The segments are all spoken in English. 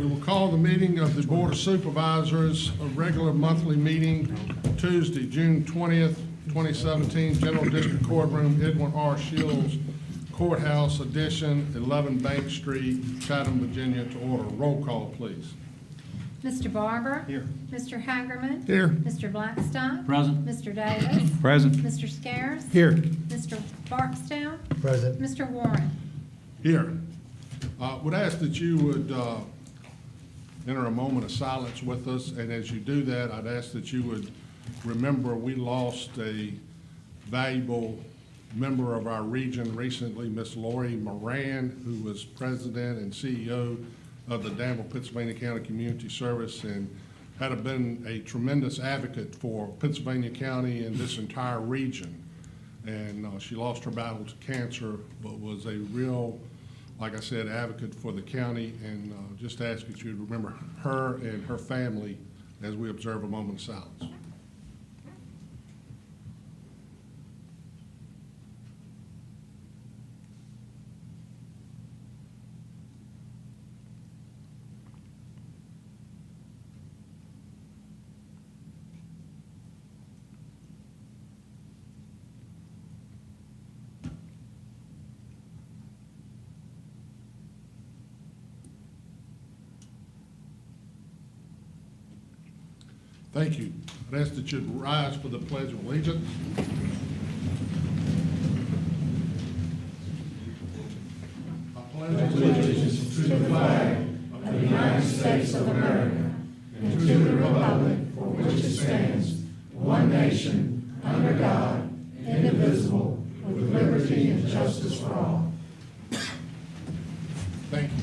will call the meeting of the Board of Supervisors, a regular monthly meeting, Tuesday, June 20th, 2017, General District Courtroom, Edwin R. Shields Courthouse Edition, 11 Bank Street, Chatham, Virginia, to order. Roll call, please. Mr. Barber. Here. Mr. Hagerman. Here. Mr. Blackstock. Present. Mr. Davis. Present. Mr. Scares. Here. Mr. Barksdale. Present. Mr. Warren. Here. Would ask that you would enter a moment of silence with us, and as you do that, I'd ask that you would remember we lost a valuable member of our region recently, Miss Lori Moran, who was president and CEO of the Damnable, Pittsylvania County Community Service, and had been a tremendous advocate for Pittsylvania County and this entire region. And she lost her battle to cancer, but was a real, like I said, advocate for the county, and just ask that you remember her and her family as we observe a moment of silence. Thank you. I'd ask that you'd rise for the Pledge of Allegiance. I pledge allegiance to the flag of the United States of America and to the republic for which it stands, one nation, under God, indivisible, with liberty and justice for all. Thank you.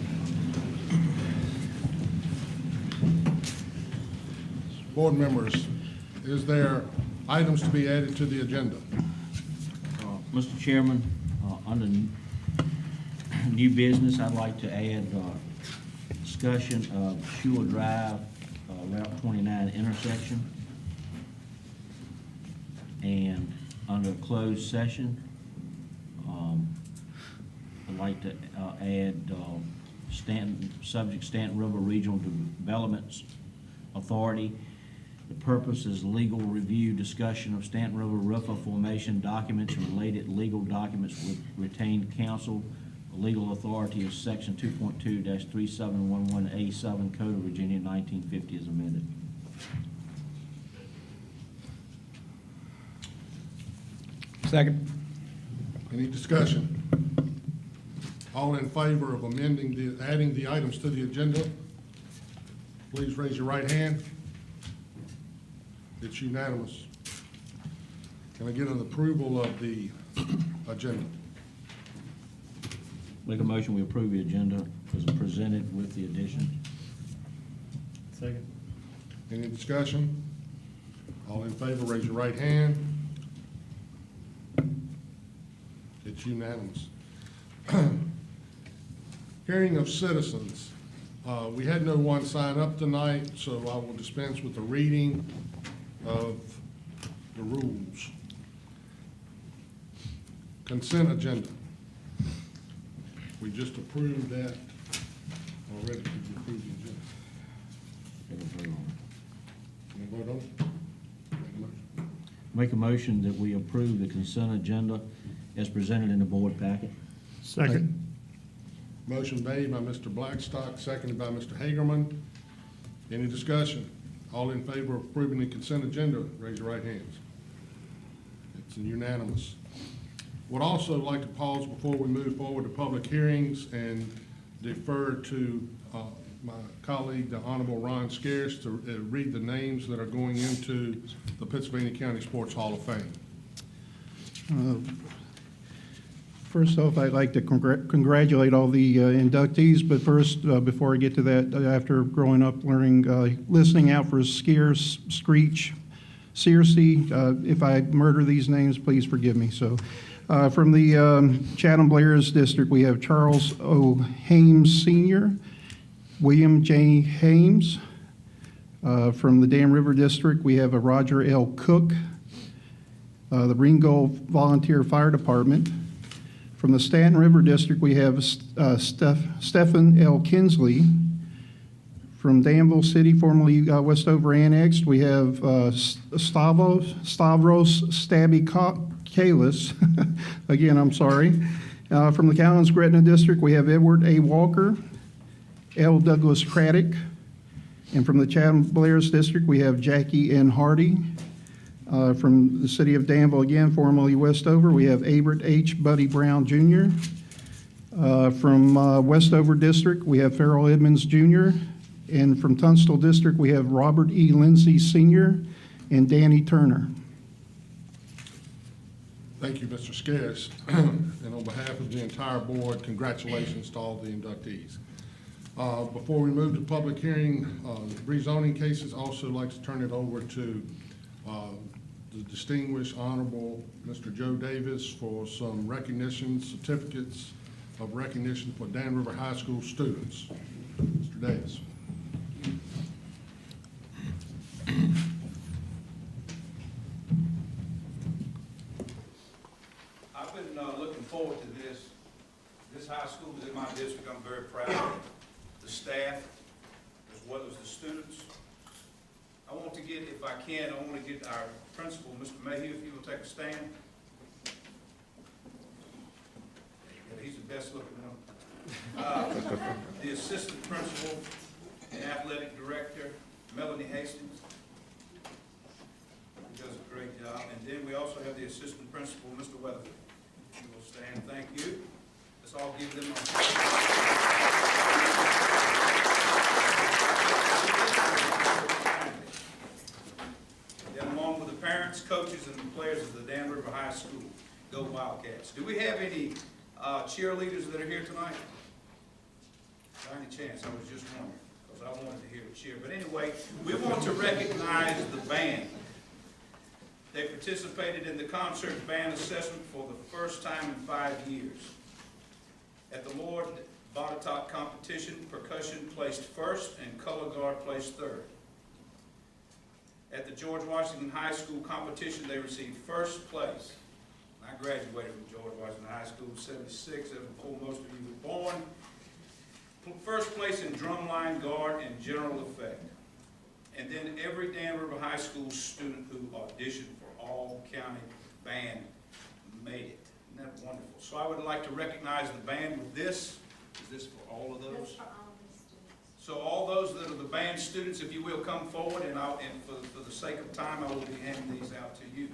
Board members, is there items to be added to the agenda? Mr. Chairman, under new business, I'd like to add discussion of Shule Drive, Route 29 intersection. And under closed session, I'd like to add Stanton River Regional Development Authority. The purpose is legal review, discussion of Stanton River RIFA formation documents and related legal documents with retained counsel. The legal authority is section 2.2-3711A7 Code of Virginia 1950 as amended. Second. Any discussion? All in favor of adding the items to the agenda, please raise your right hand. It's unanimous. Can I get an approval of the agenda? Make a motion, we approve the agenda as presented with the addition. Second. Any discussion? All in favor, raise your right hand. It's unanimous. Hearing of citizens. We had no one sign up tonight, so I will dispense with the reading of the rules. Consent agenda. We just approved that already. Did you approve the agenda? Take a vote on Can I vote on it? Make a motion. it. Make a motion that we approve the consent agenda as presented in the board packet. Second. Motion made by Mr. Blackstock, seconded by Mr. Hagerman. Any discussion? All in favor of approving the consent agenda, raise your right hands. It's unanimous. Would also like to pause before we move forward to public hearings and defer to my colleague, the Honorable Ron Scares, to read the names that are going into the Pittsylvania County Sports Hall of Fame. First off, I'd like to congratulate all the inductees, but first, before I get to that, after growing up learning, listening out for Scares, Screech, Searcy, if I murder these names, please forgive me. So, from the Chatham Blairs District, we have Charles O. Hames Sr., William J. Hames. From the Dam River District, we have a Roger L. Cook, the Ringgold Volunteer Fire Department. From the Stanton River District, we have Stephen L. Kinsley. From Danville City, formerly Westover annexed, we have Stavros Stabikalis. Again, I'm sorry. From the Cowens-Gretna District, we have Edward A. Walker, L. Douglas Craddock. And from the Chatham-Blairs District, we have Jackie N. Hardy. From the city of Danville, again, formerly Westover, we have Abert H. Buddy Brown, Jr. From Westover District, we have Farrell Edmonds, Jr. And from Tunstall District, we have Robert E. Lindsay, Sr. and Danny Turner. Thank you, Mr. Scares. And on behalf of the entire board, congratulations to all the inductees. Before we move to public hearing, rezoning cases, I also like to turn it over to the distinguished Honorable Mr. Joe Davis for some recognition, certificates of recognition for Dan River High School students. Mr. Davis. I've been looking forward to this. This high school is in my district. I'm very proud of the staff as well as the students. I want to get, if I can, I want to get our principal, Mr. Mayhew, if you will take a stand. Yeah, he's the best looking one. The assistant principal and athletic director, Melanie Hastings. He does a great job. And then we also have the assistant principal, Mr. Weatherford. You will stand. Thank you. Let's all give them a Then along with the parents, coaches, and the players of the Dan River High School, go Wildcats. Do we have any cheerleaders that are here tonight? By any chance? I was just wondering, because I wanted to hear a cheer. But anyway, we want to recognize the band. They participated in the concert band assessment for the first time in 5 years. At the Lord Botetourt competition, percussion placed first and color guard placed third. At the George Washington High School competition, they received first place. I graduated from George Washington High School in '76, before most of you were born. First place in drumline, guard, and general effect. And then every Dan River High School student who auditioned for all-county band made it. Isn't that wonderful? So I would like to recognize the band with this. Is this for all of those? That's for all of the students. So all those that are the band students, if you will, come forward, and for the sake of time, I will be handing these out to you.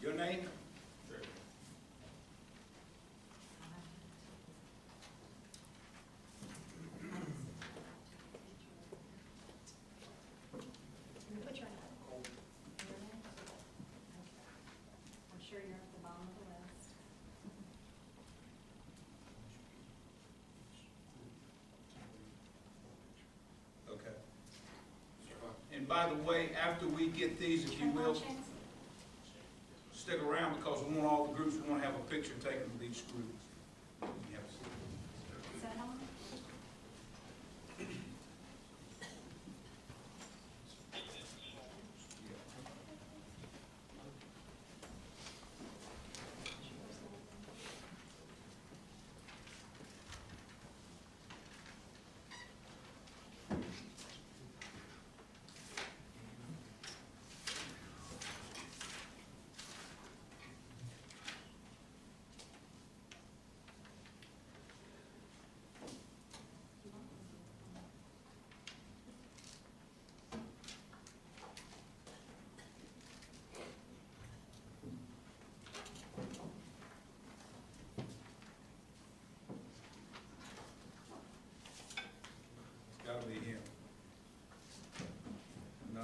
Your name? Put your name. I'm sure you're at the bottom of the list. Okay. And by the way, after we get these, if you will, stick around, because we want all the groups, we want to have a picture taken with each group. Yes. Is that on? Gotta be him. No.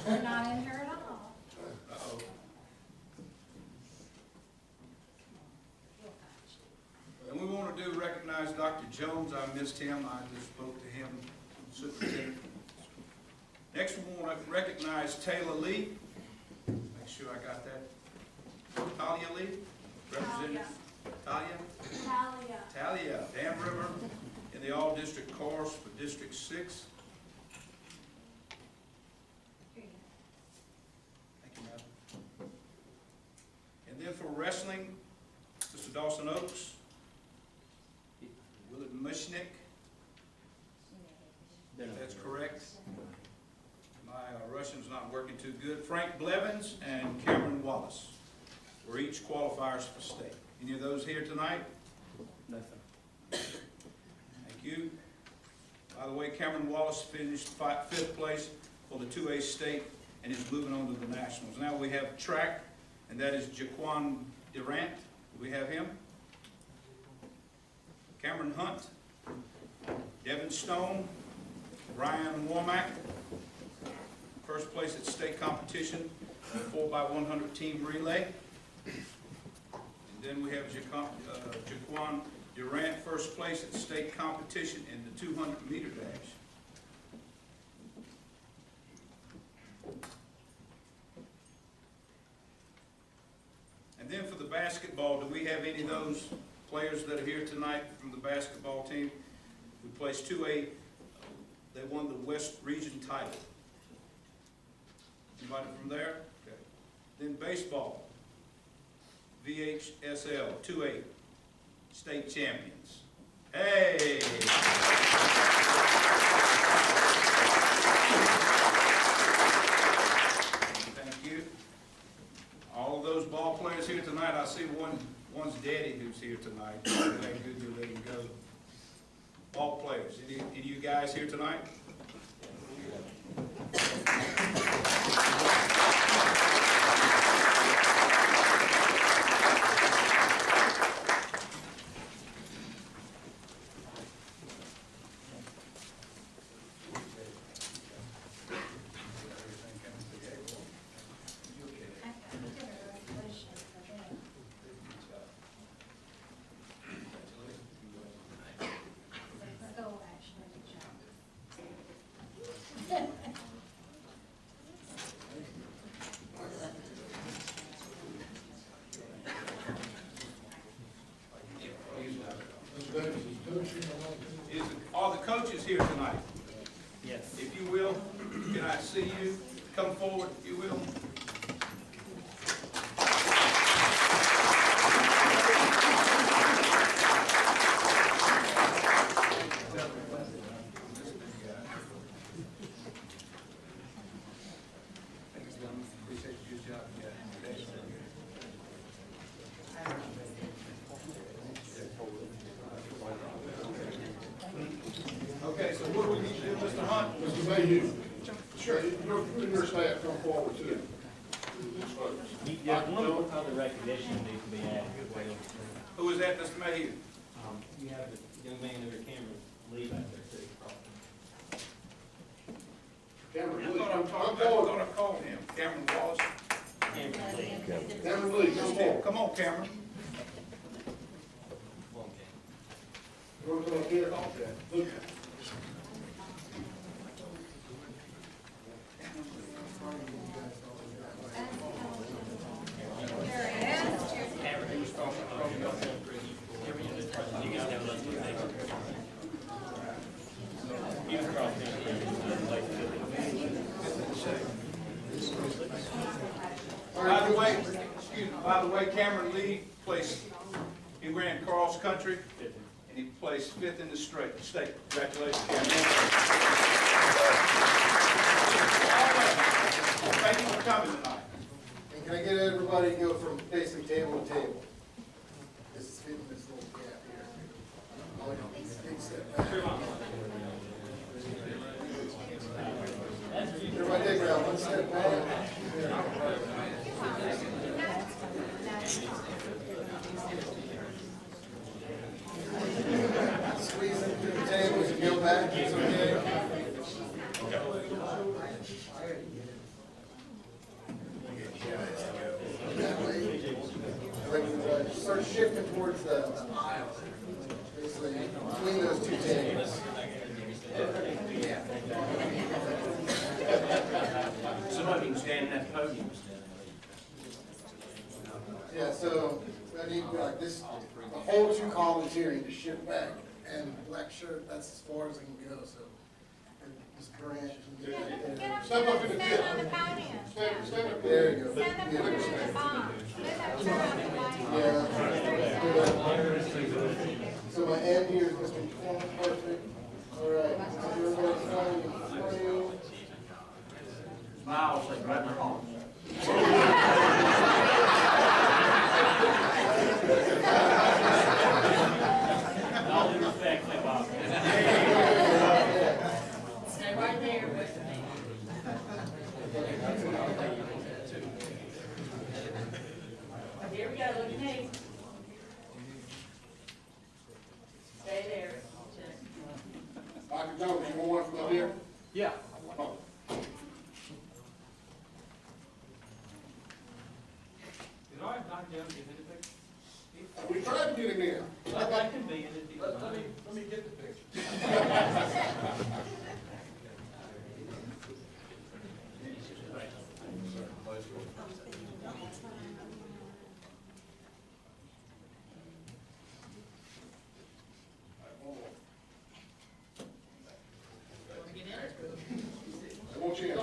We're not in her at all. Uh-oh. And we want to recognize Dr. Jones. I missed him. I just spoke to him, superintendent. Next, we want to recognize Taylor Lee. Make sure I got that. Talia Lee, representative. Talia? Talia, Dan River, in the all-district chorus for District 6. Thank Wrestling, Mr. Dawson Oaks. Willard Mushnick, if that's correct. My Russian's not working too good. Frank Blevins and Cameron Wallace were each qualifiers for state. Any of those here tonight? No, sir. Thank you. By the way, Cameron Wallace finished fifth place for the 2A state and is moving on to the nationals. Now we have track, and that is Jaquan Durant. Do we have him? Cameron Hunt, Devin Stone, Ryan Warmack, first place at state competition, 4x100 team relay. And then we have Jaquan Durant, first place at state competition in the 200-meter dash. And then for the basketball, do we have any of those players that are here tonight from the basketball team? We placed 2A, they won the West Region title. Anybody from there? Okay. Then baseball, VHSL, 2A, state champions. Hey! Thank you. All of those ball players here tonight, I see one's daddy who's here tonight. Thank good to let him go. Ball players, any of you guys here tonight? Are the coaches here tonight? Yes. If you will, can I see you? Come forward, if you will. Okay, so what do we need to do, Mr. Hunt? Mr. Mayhew, sure, your staff come forward too. Yeah, one other recognition needs to be added as well. Who is that, Mr. Mayhew? You have the young man over Cameron Lee back there too. Cameron I Lee, thought I called him. Cameron Wallace. Cameron Lee. Cameron Lee, come forward. Come on, Cameron. Come up here. Look. There he is. By the way, Cameron Lee he ran cross country, and he placed fifth in the state. Congratulations, Cameron. Thank you for coming tonight. And can I get everybody to go from basically table to table? This is fitting this little gap here. Big step back. Everybody take around one step back. Squeeze them through the tables and go back, it's okay. That way, start shifting towards the aisle, basically between those two tables. Somebody can stand in that podium. Yeah, so I need like this, the whole two columns here, you just shift back, and black shirt, that's as far as I can go, so. And Ms. Grant, you can get right there. Get up Step up in the there, pit. stand on the podium. Stand up there. There you go. Stand up there with the bomb. So my hand here is going to be form perfect. All right. Everybody sign in frame. Smile, say, grab their arms. All due respect, say Bob. Stay right there with me. Here we go, look at me. Stay there. Dr. Jones, you want one from up here? Yeah. Oh. Is it all right, Dr. Jones, get in the picture? We tried to get him in. That can be in it. Let me get the picture. I want you in.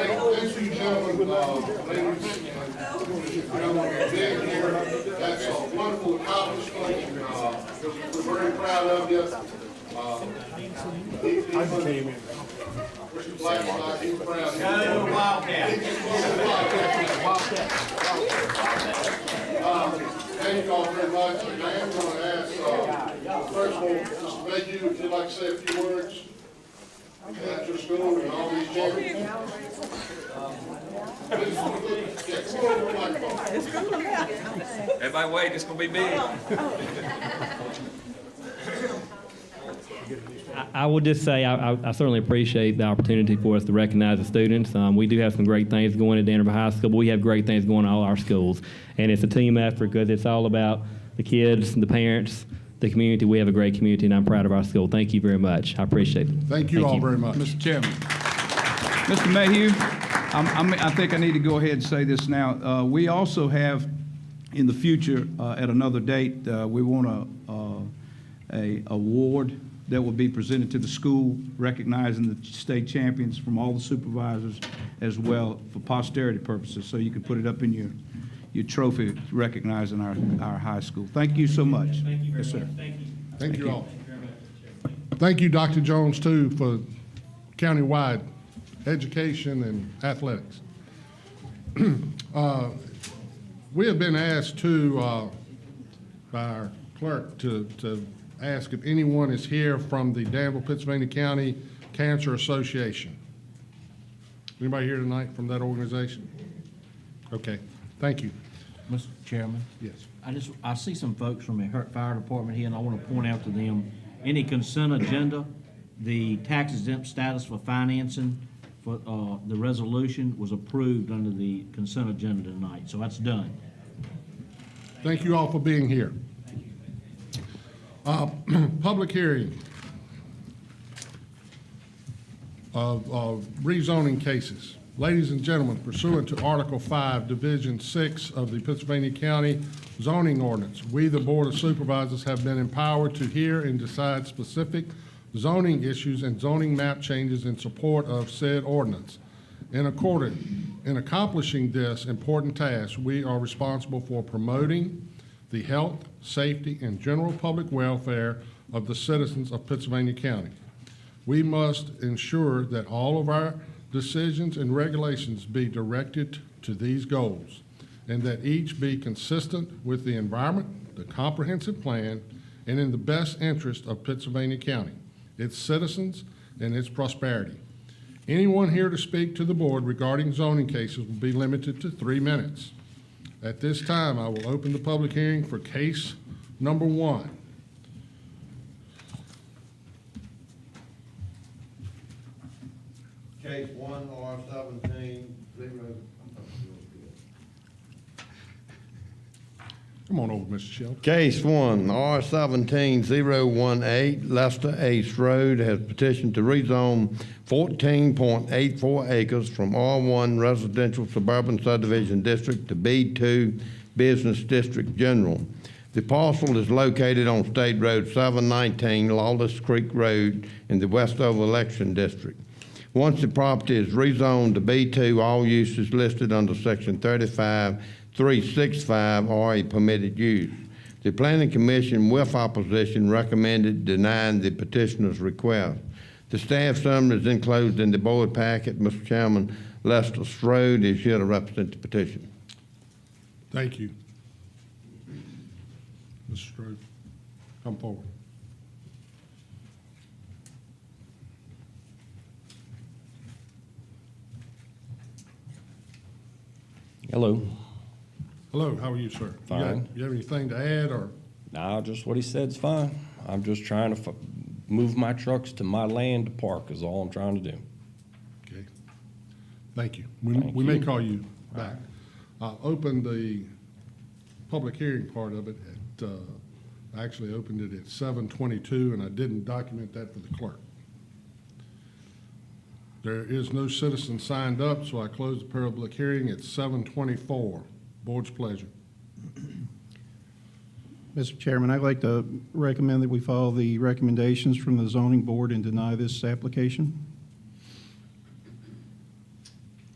Thank you, gentlemen, ladies, and being here. That's a wonderful accomplishment, and we're very proud of you. Mr. Black, he's proud. Go Wildcat. Thank you all very much, and I am going to ask, first of all, Mr. Mayhew, if you'd like to say a few words about your school and all these children. Please, come over the microphone. Everybody wait, it's gonna be big. I will just say I certainly appreciate the opportunity for us to recognize the students. We do have some great things going at Damnable High School, but we have great things going at all our schools. And it's a team effort because it's all about the kids, the parents, the community. We have a great community, and I'm proud of our school. Thank you very much. I appreciate it. Thank you all very much. Mr. Chairman. Mr. Mayhew, I think I need to go ahead and say this now. We also have, in the future, at another date, we want a award that will be presented to the school, recognizing the state champions from all the supervisors as well for posterity purposes, so you can put it up in your trophy recognizing our high school. Thank you so much. Thank you very Yes, sir. much. Thank you. Thank you all. Thank you very much, Mr. Chairman. Thank you, Dr. Jones, too, for countywide education and athletics. We have been asked to, by our clerk, to ask if anyone is here from the Damnable, Pittsylvania County Cancer Association. Anybody here tonight from that organization? Okay, thank you. Mr. Chairman, Yes. I see some folks from the fire department here, and I want to point out to them, any consent agenda, the tax exempt status for financing for the resolution was approved under the consent agenda tonight, so that's done. Thank you all for being here. Public hearing of rezoning cases. Ladies and gentlemen, pursuant to Article 5, Division 6 of the Pittsylvania County Zoning Ordinance, we, the Board of Supervisors, have been empowered to hear and decide specific zoning issues and zoning map changes in support of said ordinance. In accordance In accomplishing this important task, we are responsible for promoting the health, safety, and general public welfare of the citizens of Pittsylvania County. We must ensure that all of our decisions and regulations be directed to these goals, and that each be consistent with the environment, the comprehensive plan, and in the best interest of Pittsylvania County, its citizens, and its prosperity. Anyone here to speak to the board regarding zoning cases will be limited to 3 minutes. At this time, I will open the public hearing for case number 1. Case 1R17-0. Come on over, Mr. Shelton. Case 1R17-018, Lester Ace Road has petitioned to rezone 14.84 acres from R1 Residential Suburban Subdivision District to B2 Business District General. The parcel is located on State Road 719, Lawless Creek Road in the Westover Election District. Once the property is rezoned to B2, all uses listed under Section 35-365 are a permitted use. The Planning Commission, with opposition, recommended denying the petitioner's request. The staff summary is enclosed in the board packet. Mr. Chairman, Lester Strode is here to represent the petition. Thank you. Mr. Strode, come forward. Hello. Hello, how are you, sir? Fine. You have anything to add, or? No, just what he said's fine. I'm just trying to move my trucks to my land to park is all I'm trying to do. Okay. Thank you. Thank We may you. call you back. I'll open the public hearing part of it at, I actually opened it at 7:22, and I didn't document that for the clerk. There is no citizen signed up, so I close the public hearing at 7:24. Board's pleasure. Mr. Chairman, I'd like to recommend that we follow the recommendations from the zoning board and deny this application.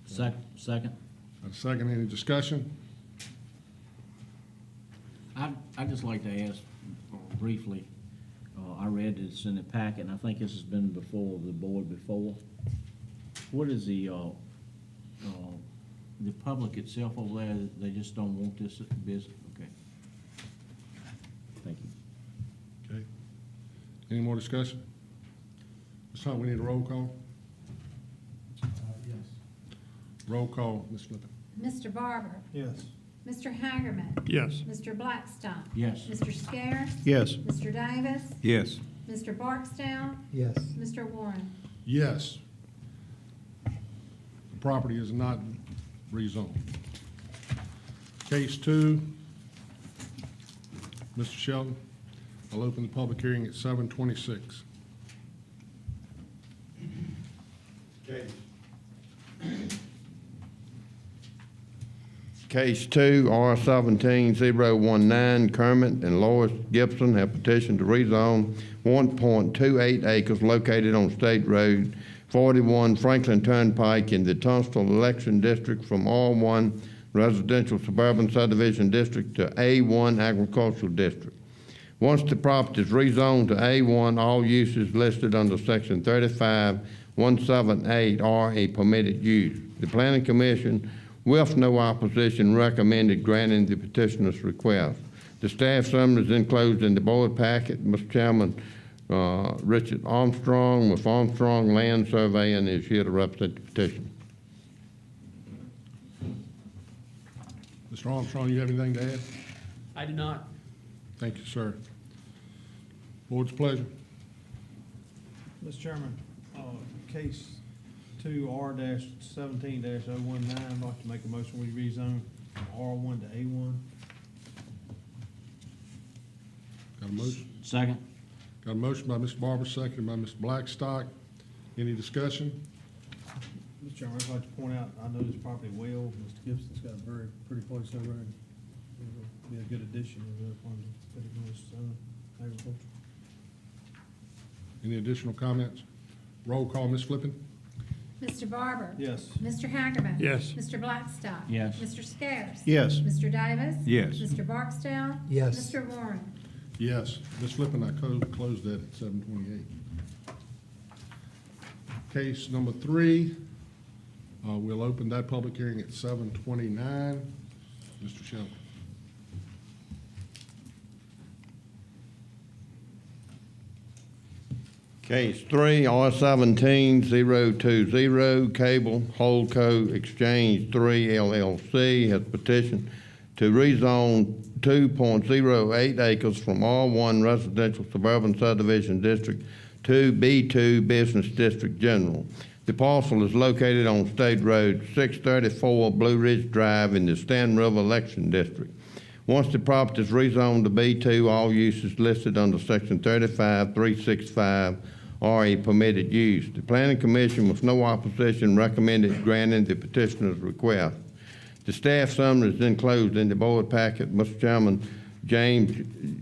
Second. A second, any discussion? I'd just like to ask briefly, I read it's in the packet, and I think this has been before the board before. What is the public itself over there, they just don't want this business? Okay. Thank you. Okay. Any more discussion? This time we need a roll call. Yes. Roll call, Ms. Flippin. Mr. Barber. Yes. Mr. Hagerman. Yes. Mr. Blackstock. Yes. Mr. Scarce. Yes. Mr. Davis. Yes. Mr. Barksdale. Yes. Mr. Warren. Yes. The property is not rezoned. Case 2, Mr. Shelton, I'll open the public hearing at 7:26. Case 2R17-019, Kermit and Lois Gibson have petitioned to rezone 1.28 acres located on State Road 41 Franklin Turnpike in the Tunstall Election District from R1 Residential Suburban Subdivision District to A1 Agricultural District. Once the property is rezoned to A1, all uses listed under Section 35-178 are a permitted use. The Planning Commission, with no opposition, recommended granting the petitioner's request. The staff summary is enclosed in the board packet. Mr. Chairman, Richard Armstrong with Armstrong Land Surveying is here to represent the petition. Mr. Armstrong, you have anything to add? I do not. Thank you, sir. Board's pleasure. Mr. Chairman, case 2R-17-019, I'd like to make a motion we rezone from R1 to A1. Got a motion? Second. Got a motion by Mr. Barber, seconded by Mr. Blackstock. Any discussion? Mr. Chairman, I'd like to point out, I know this property well. Mr. Gibson's got a very pretty place over there. It'll be a good addition over there upon the agriculture. Any additional comments? Roll call, Ms. Flippin. Mr. Barber. Yes. Mr. Hackerman. Yes. Mr. Blackstock. Yes. Mr. Scarce. Yes. Mr. Davis. Yes. Mr. Barksdale. Yes. Mr. Warren. Yes. Ms. Flippin, I closed that at 7:28. Case number 3, we'll open that public hearing at 7:29. Mr. Shelby. Case 3, R17-020, Cable Holdco Exchange 3 LLC has petitioned to rezone 2.08 acres from R1 Residential Suburban Subdivision District to B2 Business District General. The parcel is located on State Road 634 Blue Ridge Drive in the Stand River Election District. Once the property is rezoned to B2, all uses listed under Section 35-365 are a permitted use. The Planning Commission, with no opposition, recommended granting the petitioner's request. The staff summary is enclosed in the board packet. Mr. Chairman, James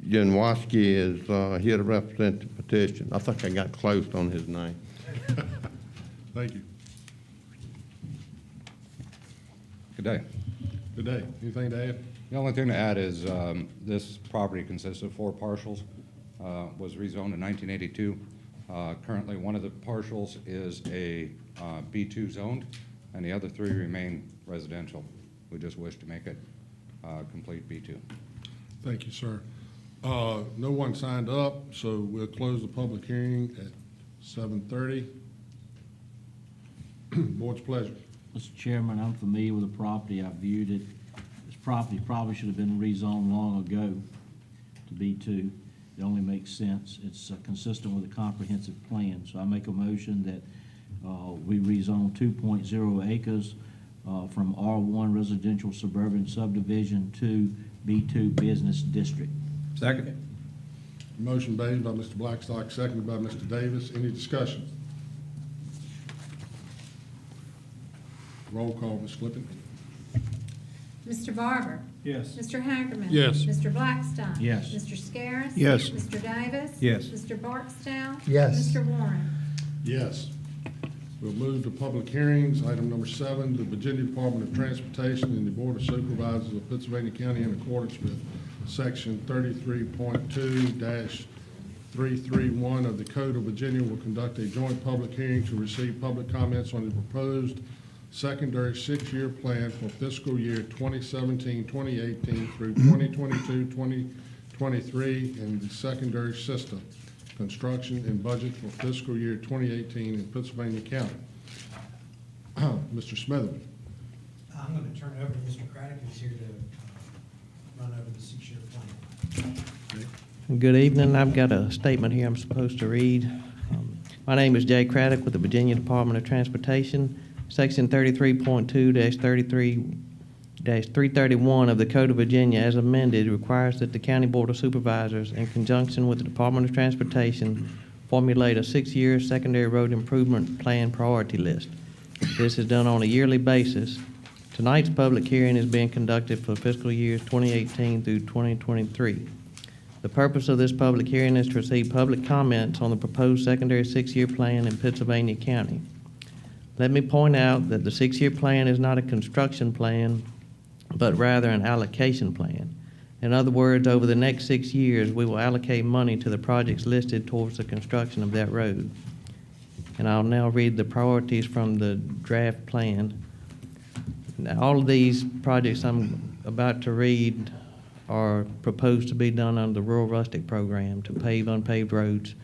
Janowski is here to represent the petition. I think I got close on his name. Thank you. Good day. Good day. Anything to add? The only thing to add is this property consists of 4 parcels, was rezoned in 1982. Currently, one of the parcels is a B2 zoned, and the other 3 remain residential. We just wish to make it complete B2. Thank you, sir. No one signed up, so we'll close the public hearing at 7:30. Board's pleasure. Mr. Chairman, I'm familiar with the property. I viewed it. This property probably should have been rezoned long ago to B2. It only makes sense. It's consistent with the comprehensive plan. So I make a motion that we rezone 2.0 acres from R1 Residential Suburban Subdivision to B2 Business District. Second. Motion made by Mr. Blackstock, seconded by Mr. Davis. Any discussion? Roll call, Ms. Flippin. Mr. Barber. Yes. Mr. Hackerman. Yes. Mr. Blackstock. Yes. Mr. Scarce. Yes. Mr. Davis. Yes. Mr. Barksdale. Yes. Mr. Warren. Yes. We'll move to public hearings. Item number 7, the Virginia Department of Transportation and the Board of Supervisors of Pittsylvania County, in accordance with Section 33.2-331 of the Code of Virginia, will conduct a joint public hearing to receive public comments on the proposed secondary 6-year plan for fiscal year 2017-2018 through 2022-2023 in the secondary system, construction and budget for fiscal year 2018 in Pittsylvania County. Mr. Smitherman. I'm going to turn it over to Mr. Craddock, who's here to run over the 6-year plan. Good evening. I've got a statement here I'm supposed to read. My name is Jay Craddock with the Virginia Department of Transportation. Section 33.2-331 of the Code of Virginia, as amended, requires that the County Board of Supervisors, in conjunction with the Department of Transportation, formulate a 6-year secondary road improvement plan priority list. This is done on a yearly basis. Tonight's public hearing is being conducted for fiscal years 2018 through 2023. The purpose of this public hearing is to receive public comments on the proposed secondary 6-year plan in Pittsylvania County. Let me point out that the 6-year plan is not a construction plan, but rather an allocation plan. In other words, over the next 6 years, we will allocate money to the projects listed towards the construction of that road. And I'll now read the priorities from the draft plan. Now, all of these projects I'm about to read are proposed to be done under the Rural Rustic Program to pave unpaved roads.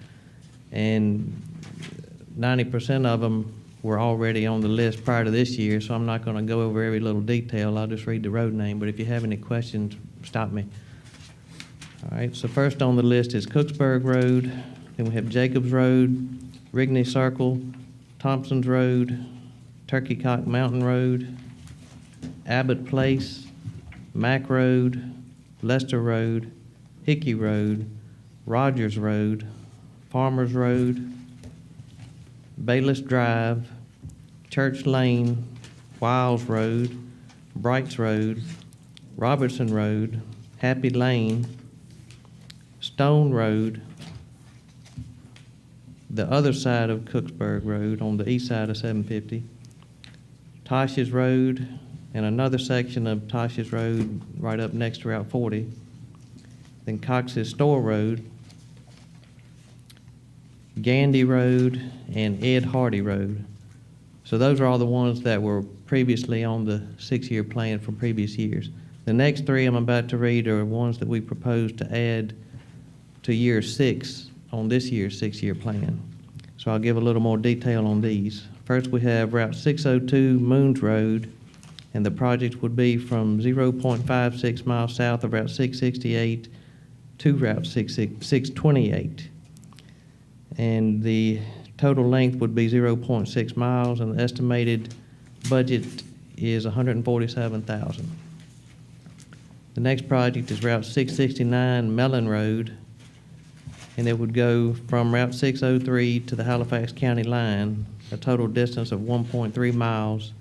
And 90% of them were already on the list prior to this year, so I'm not going to go over every little detail. I'll just read the road name, but if you have any questions, stop me. All right, so first on the list is Cooksburg Road, then we have Jacobs Road, Rigney Circle, Thompson's Road, Turkey Cock Mountain Road, Abbott Place, Mack Road, Lester Road, Hickey Road, Rogers Road, Farmers Road, Bayless Drive, Church Lane, Wiles Road, Brights Road, Robertson Road, Happy Lane, Stone Road, the other side of Cooksburg Road on the east side of 750, Tosh's Road, and another section of Tosh's Road right up next to Route 40, then Cox's Store Road, Gandy Road, and Ed Hardy Road. So those are all the ones that were previously on the 6-year plan from previous years. The next three I'm about to read are ones that we propose to add to year 6 on this year's 6-year plan. So I'll give a little more detail on these. First, we have Route 602 Moons Road, and the project would be from 0.56 miles south of Route 668 to Route 628. And the total length would be 0.6 miles, and the estimated budget is $147,000. The next project is Route 669 Mellon Road, and it would go from Route 603 to the Halifax County line, a total distance of 1.3 miles,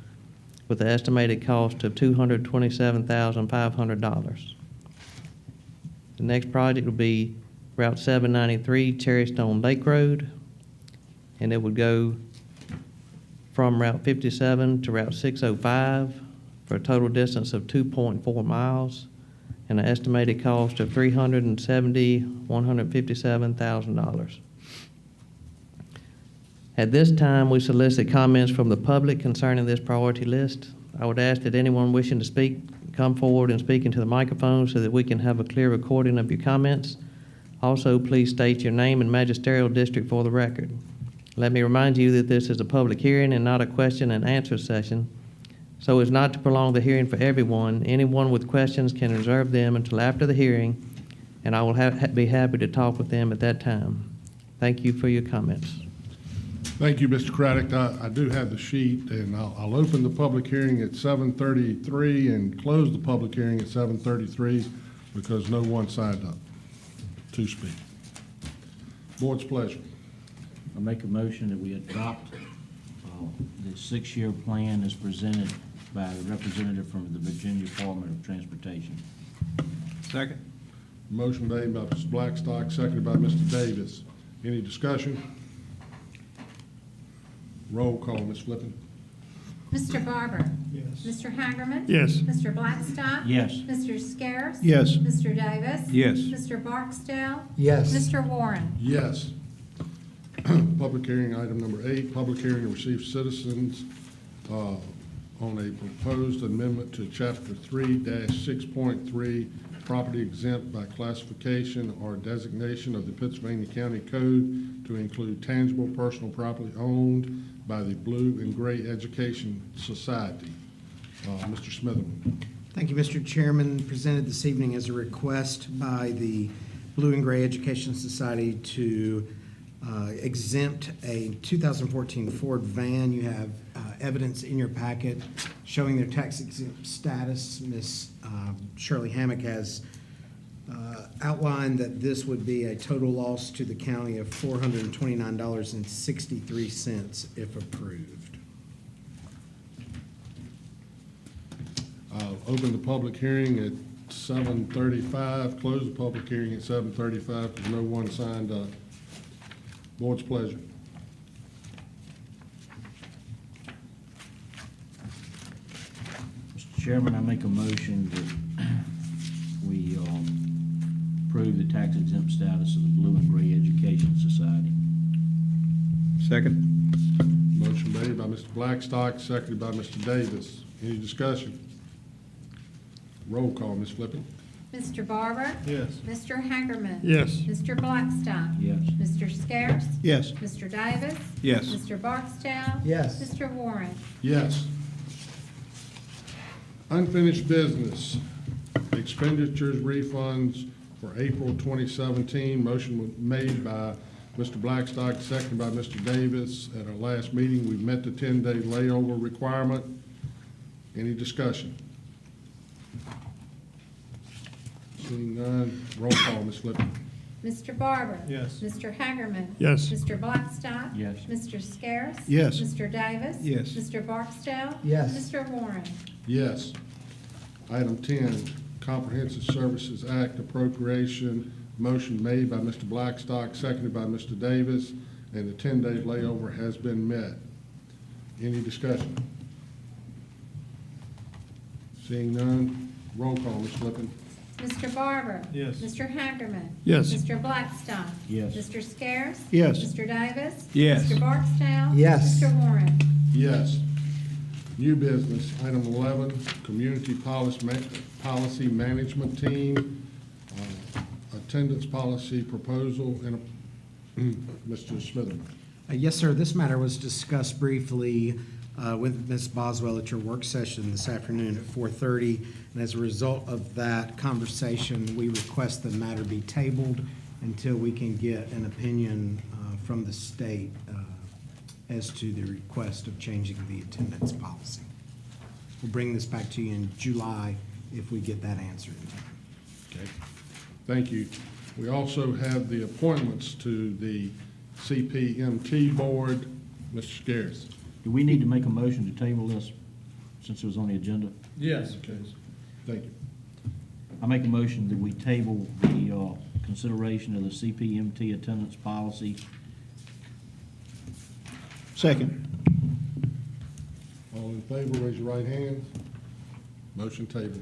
with an estimated cost of $227,500. The next project would be Route 793 Cherrystone Lake Road, and it would go from Route 57 to Route 605 for a total distance of 2.4 miles and an estimated cost of $157,000. At this time, we solicit comments from the public concerning this priority list. I would ask that anyone wishing to speak come forward and speak into the microphone so that we can have a clear recording of your comments. Also, please state your name and magisterial district for the record. Let me remind you that this is a public hearing and not a question and answer session. So as not to prolong the hearing for everyone, anyone with questions can reserve them until after the hearing, and I will be happy to talk with them at that time. Thank you for your comments. Thank you, Mr. Craddock. I do have the sheet, and I'll open the public hearing at 7:33 and close the public hearing at 7:33 because no one signed up to speak. Board's pleasure. I make a motion that we adopt the 6-year plan as presented by the representative from the Virginia Department of Transportation. Second. Motion made by Mr. Blackstock, seconded by Mr. Davis. Any discussion? Roll call, Ms. Flippin. Mr. Barber. Yes. Mr. Hagerman. Yes. Mr. Blackstock. Yes. Mr. Scarce. Yes. Mr. Davis. Yes. Mr. Barksdale. Yes. Mr. Warren. Yes. Public hearing, item number 8, public hearing to receive citizens on a proposed amendment to Chapter 3-6.3, property exempt by classification or designation of the Pittsylvania County Code to include tangible personal property owned by the Blue and Gray Education Society. Mr. Smitherman. Thank you, Mr. Chairman. Presented this evening as a request by the Blue and Gray Education Society to exempt a 2014 Ford van. You have evidence in your packet showing their tax exempt status. Ms. Shirley Hammock has outlined that this would be a total loss to the county of $429.63 if approved. Open the public hearing at 7:35, close the public hearing at 7:35 because no one signed up. Board's pleasure. Mr. Chairman, I make a motion that we approve the tax exempt status of the Blue and Gray Education Society. Second. Motion made by Mr. Blackstock, seconded by Mr. Davis. Any discussion? Roll call, Ms. Flippin. Mr. Barber. Yes. Mr. Hagerman. Yes. Mr. Blackstock. Yes. Mr. Scarce. Yes. Mr. Davis. Yes. Mr. Barksdale. Yes. Mr. Warren. Yes. Unfinished business, expenditures refunds for April 2017. Motion made by Mr. Blackstock, seconded by Mr. Davis. At our last meeting, we met the 10-day layover requirement. Any discussion? Seeing none, roll call, Ms. Flippin. Mr. Barber. Yes. Mr. Hagerman. Yes. Mr. Blackstock. Yes. Mr. Scarce. Yes. Mr. Davis. Yes. Mr. Barksdale. Yes. Mr. Warren. Yes. Item 10, Comprehensive Services Act appropriation. Motion made by Mr. Blackstock, seconded by Mr. Davis. and the 10-day layover has been met. Any discussion? Seeing none, roll call, Ms. Flippin. Mr. Barber. Yes. Mr. Hackerman. Yes. Mr. Blackstock. Yes. Mr. Scares. Yes. Mr. Davis. Yes. Mr. Barksdale. Yes. Mr. Warren. Yes. New business, item 11, Community Policy Management Team, attendance policy proposal, and Mr. Smitherman. Yes, sir. This matter was discussed briefly with Ms. Boswell at your work session this afternoon at 4:30. And as a result of that conversation, we request the matter be tabled until we can get an opinion from the state as to the request of changing the attendance policy. We'll bring this back to you in July if we get that answer in time. Okay, thank you. We also have the appointments to the CPMT Board. Mr. Scares. Do we need to make a motion to table this since it was on the agenda? Yes. Okay, thank you. I make a motion that we table the consideration of the CPMT attendance policy. Second. All in favor, raise your right hand. Motion tabled.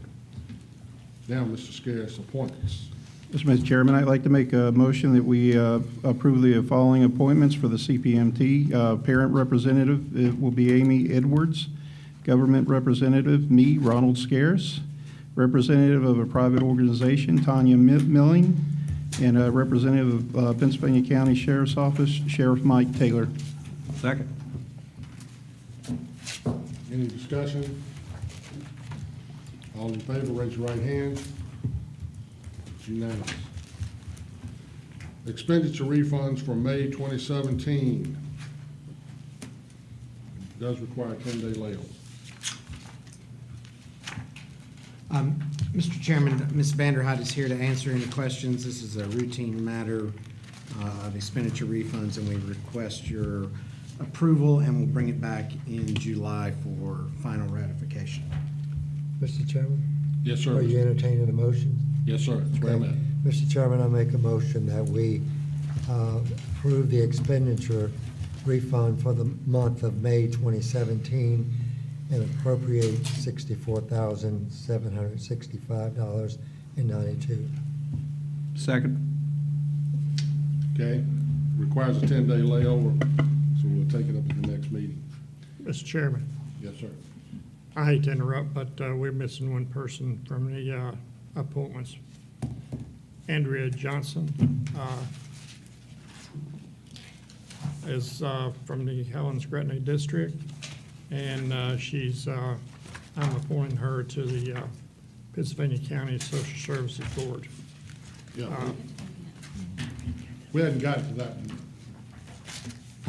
Now, Mr. Scares, appointments. Yes, Mr. Chairman, I'd like to make a motion that we approve the following appointments for the CPMT. Parent representative, it will be Amy Edwards. Government representative, me, Ronald Scares. Representative of a private organization, Tanya Milling. And a representative of Pennsylvania County Sheriff's Office, Sheriff Mike Taylor. Second. Any discussion? All in favor, raise your right hand. It's unanimous. Expenditure refunds for May 2017. Does require a 10-day layover. Mr. Chairman, Ms. Vanderhyde is here to answer any questions. This is a routine matter of expenditure refunds, and we request your approval, and we'll bring it back in July for final ratification. Mr. Chairman? Yes, sir. Are you entertaining a motion? Yes, sir. That's where I'm at. Mr. Chairman, I make a motion that we approve the expenditure refund for the month of May 2017 and appropriate $64,765.92. Second. Okay. Requires a 10-day layover, so we'll take it up at the next meeting. Mr. Chairman, Yes, sir. I hate to interrupt, but we're missing one person from the appointments. Andrea Johnson is from the Helens-Gretna District, and I'm appointing her to the Pittsylvania County Social Services Board. Yeah. We hadn't gotten to that one.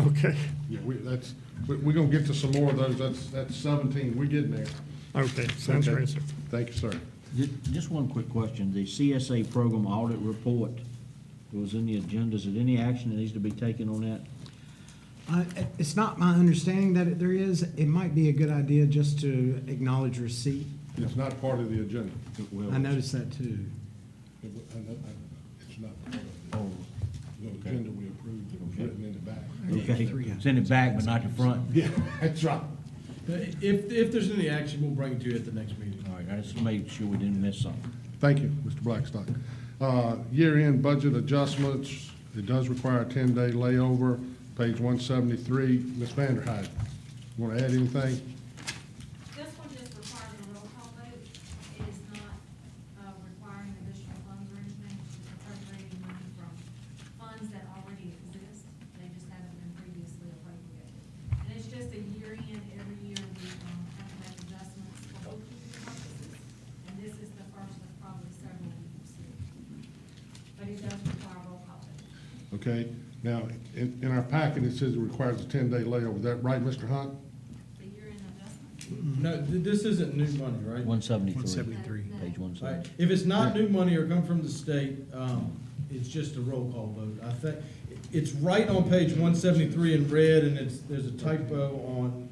Okay, Yeah, we're gonna get to some more of those. That's 17. We're getting there. okay, sounds Okay. great, sir. Thank you, sir. Just one quick question. The CSA program audit report was in the agenda. Is there any action that needs to be taken on that? It's not my understanding that there is. It might be a good idea just to acknowledge receipt. It's not part of the agenda. I noticed that too. It's not part of the agenda we approved. It was written in the back. Okay, send it back, but not the front. Yeah, that's right. If there's any action, we'll bring it to you at the next meeting. All right, I just made sure we didn't miss something. Thank you, Mr. Blackstock. Year-end budget adjustments, it does require a 10-day layover, page 173. Ms. Vanderhyde, want to add anything? This one just requires a roll call vote. It is not requiring additional funds or anything. It's appropriating money from funds that already exist. They just haven't been previously appropriated. And it's just a year in, every year we have to make adjustments for bookkeeping purposes. And this is the first of probably several we will see. But it does require a roll call vote. Okay, now, in our packet, it says it requires a 10-day layover. Is that right, Mr. Hunt? The year-end adjustment. No, this isn't new money, right? 173. 173. Page Right. 173. If it's not new money or come from the state, it's just a roll call vote. I think, it's right on page 173 in red, and there's a typo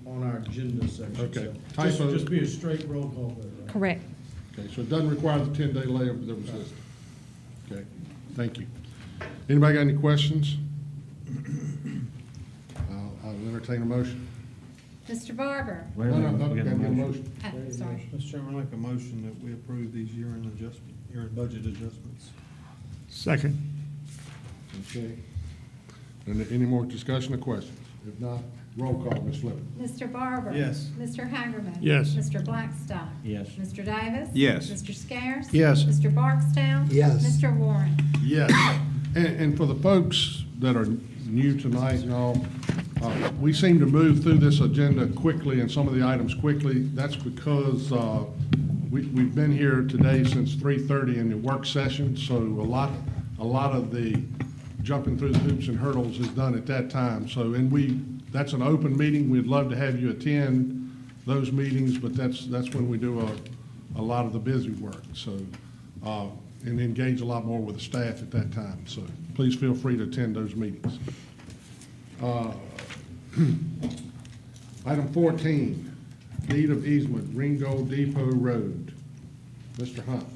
on our agenda section. Okay. So Typo. Just be a straight roll call vote, right? Correct. Okay, so it doesn't require the 10-day layover that was listed. Okay, thank you. Anybody got any questions? I'll entertain a motion. Mr. Barber? Wait a No, minute, no, we got a gotta get a motion. motion. Sorry. Mr. Chairman, I make a motion that we approve these year-end budget adjustments. Second. Okay. And any more discussion or questions? If not, roll call, Ms. Flippin. Mr. Barber? Yes. Mr. Hagerman? Yes. Mr. Blackstock? Yes. Mr. Davis? Yes. Mr. Scarce? Yes. Mr. Barksdale? Yes. Mr. Warren? Yes. And for the folks that are new tonight and all, we seem to move through this agenda quickly and some of the items quickly. That's because we've been here today since 3:30 in the work session, so a lot of the jumping through the hoops and hurdles is done at that time. So, that's an open meeting. We'd love to have you attend those meetings, but that's when we do a lot of the busy work. So, and engage a lot more with the staff at that time. So please feel free to attend those meetings. Item 14, deed of easement, Ringgold Depot Road. Mr. Hunt.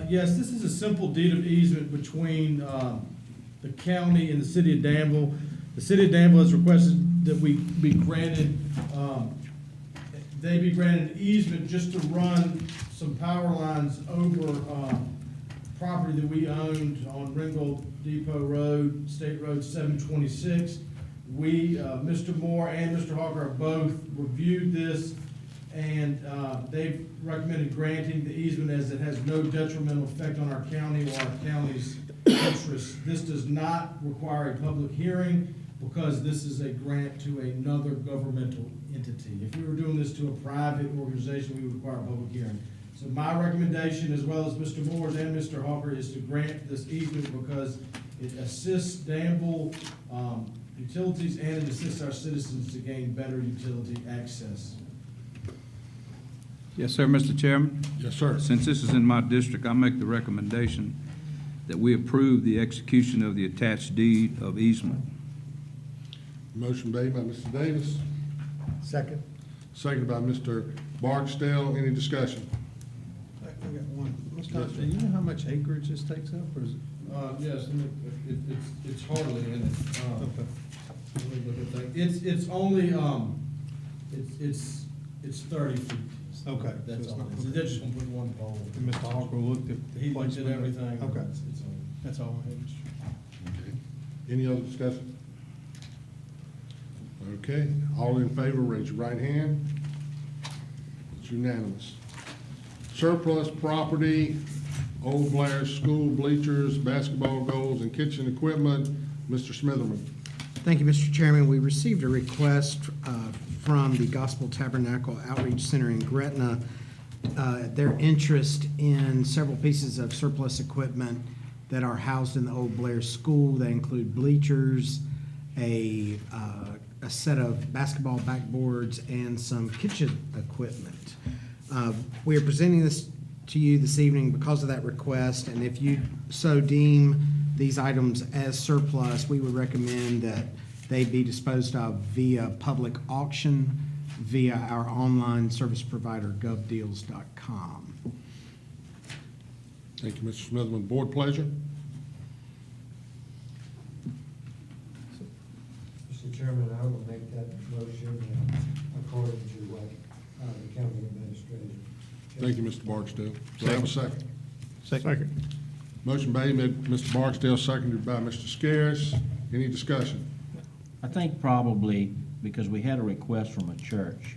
Yes, this is a simple deed of easement between the county and the city of Danville. The city of Danville has requested that we be granted, they be granted an easement just to run some power lines over property that we owned on Ringgold Depot Road, State Road 726. We, Mr. Moore and Mr. Hawker have both reviewed this, and they've recommended granting the easement as it has no detrimental effect on our county or our county's interests. This does not require a public hearing because this is a grant to another governmental entity. If we were doing this to a private organization, we would require a public hearing. So my recommendation, as well as Mr. Moore's and Mr. Hawker, is to grant this easement because it assists Danville utilities and it assists our citizens to gain better utility access. Yes, sir, Mr. Chairman. Yes, sir. Since this is in my district, I make the recommendation that we approve the execution of the attached deed of easement. Motion made by Mr. Davis, Second. seconded by Mr. Barksdale. Any discussion? I got one. Mr. Hunt, do you know how much acreage this takes up, or is it? Yes, it's hardly in it. Let me look at that. It's only, it's 30 feet. Okay. That's So it's all. not- They're just gonna put one pole. And Mr. Hawker looked at. He looked at everything. Okay. It's on. That's all I have, Mr. Chairman. Okay. Any other discussion? Okay, all in favor, raise your right hand. It's unanimous. Surplus property, Old Blair School bleachers, basketball goals, and kitchen equipment. Mr. Smitherman. Thank you, Mr. Chairman. We received a request from the Gospel Tabernacle Outreach Center in Gretna. Their interest in several pieces of surplus equipment that are housed in the Old Blair School. They include bleachers, a set of basketball backboards, and some kitchen equipment. We are presenting this to you this evening because of that request, and if you so deem these items as surplus, we would recommend that they be disposed of via public auction via our online service provider, govdeals.com. Thank you, Mr. Smitherman. Board pleasure? Mr. Chairman, I will make that motion according to what the county administrator. Thank you, Mr. Barksdale. Do I have a second? Second. Motion made by Mr. Barksdale, seconded by Mr. Scares. Any discussion? I think probably because we had a request from a church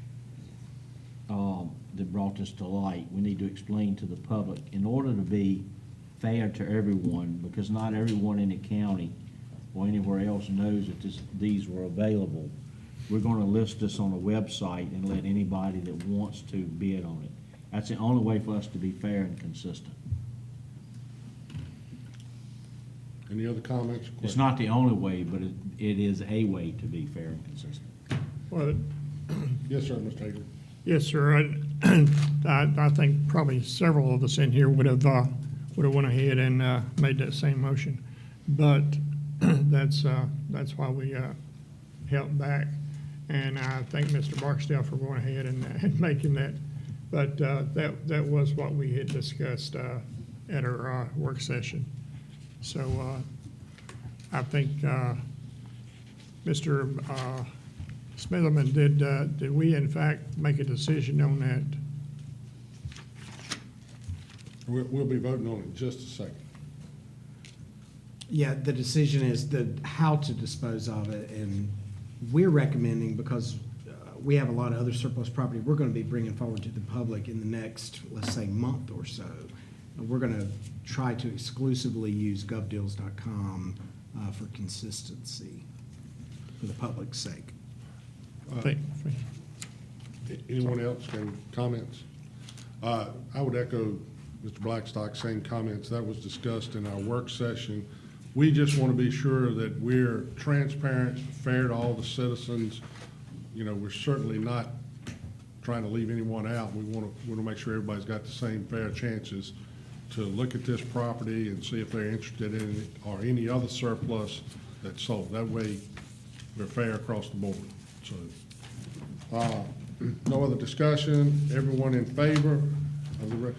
that brought this to light, we need to explain to the public, in order to be fair to everyone, because not everyone in the county or anywhere else knows that these were available, we're going to list this on the website and let anybody that wants to bid on it. That's the only way for us to be fair and consistent. Any other comments or questions? It's not the only way, but it is a way to be fair and consistent. Well, Yes, sir, Mr. Hager. yes, sir. I think probably several of us in here would have went ahead and made that same motion. But that's why we held back. And I thank Mr. Barksdale for going ahead and making that. But that was what we had discussed at our work session. So I think Mr. Smitherman, did we in fact make a decision on that? We'll be voting on it in just a second. Yeah, the decision is how to dispose of it, and we're recommending, because we have a lot of other surplus property we're going to be bringing forward to the public in the next, let's say, month or so. We're going to try to exclusively use govdeals.com for consistency, for the public's sake. Anyone else can comments? I would echo Mr. Blackstock's same comments. That was discussed in our work session. We just want to be sure that we're transparent, fair to all the citizens. You know, we're certainly not trying to leave anyone out. We want to make sure everybody's got the same fair chances to look at this property and see if they're interested in it or any other surplus that's sold. That way, we're fair across the board. So, no other discussion. Everyone in favor of the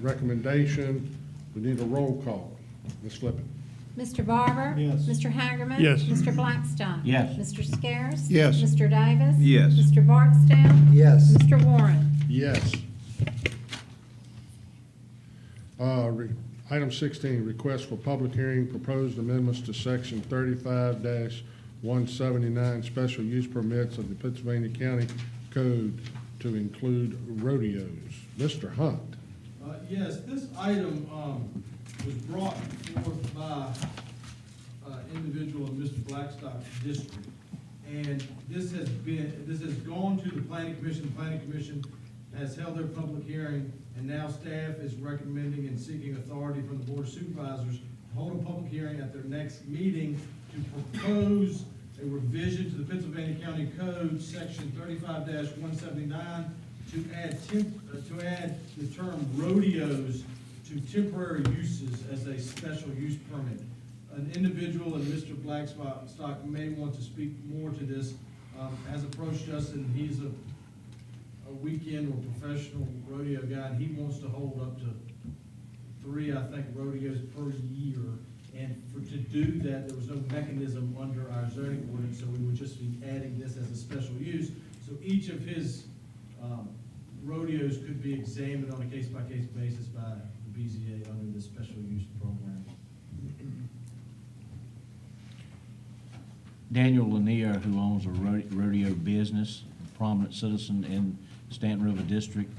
recommendation? We need a roll call. Ms. Flippin. Mr. Barber? Yes. Mr. Hagerman? Yes. Mr. Blackstock? Yes. Mr. Scares? Yes. Mr. Davis? Yes. Mr. Barksdale? Yes. Mr. Warren? Yes. Item 16, request for public hearing, proposed amendments to section 35-179 special use permits of the Pittsylvania County Code to include rodeos. Mr. Hunt. Yes, this item was brought forth by individual in Mr. Blackstock's district. And this has gone to the planning commission. The planning commission has held their public hearing, and now staff is recommending and seeking authority from the board of supervisors to hold a public hearing at their next meeting to propose a revision to the Pittsylvania County Code, section 35-179, to add the term rodeos to temporary uses as a special use permit. An individual, and Mr. Blackstock may want to speak more to this, has approached us, and he's a weekend or professional rodeo guy, and he wants to hold up to 3, I think, rodeos per year. And to do that, there was no mechanism under our zoning ordinance, so we would just be adding this as a special use. So each of his rodeos could be examined on a case-by-case basis by the BZA under the special use program. Daniel Lanier, who owns a rodeo business, a prominent citizen in Stanton River District,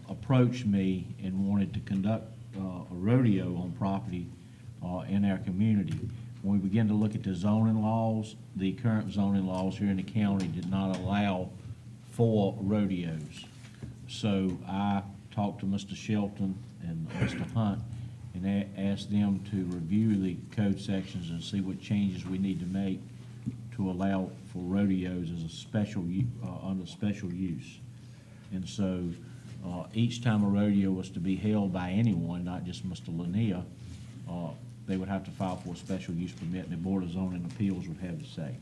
approached me and wanted to conduct a rodeo on property in our community. When we began to look at the zoning laws, the current zoning laws here in the county did not allow for rodeos. So I talked to Mr. Shelton and Mr. Hunt and asked them to review the code sections and see what changes we need to make to allow for rodeos as a special, under special use. And so each time a rodeo was to be held by anyone, not just Mr. Lanier, they would have to file for a special use permit, and the Board of Zoning Appeals would have the say.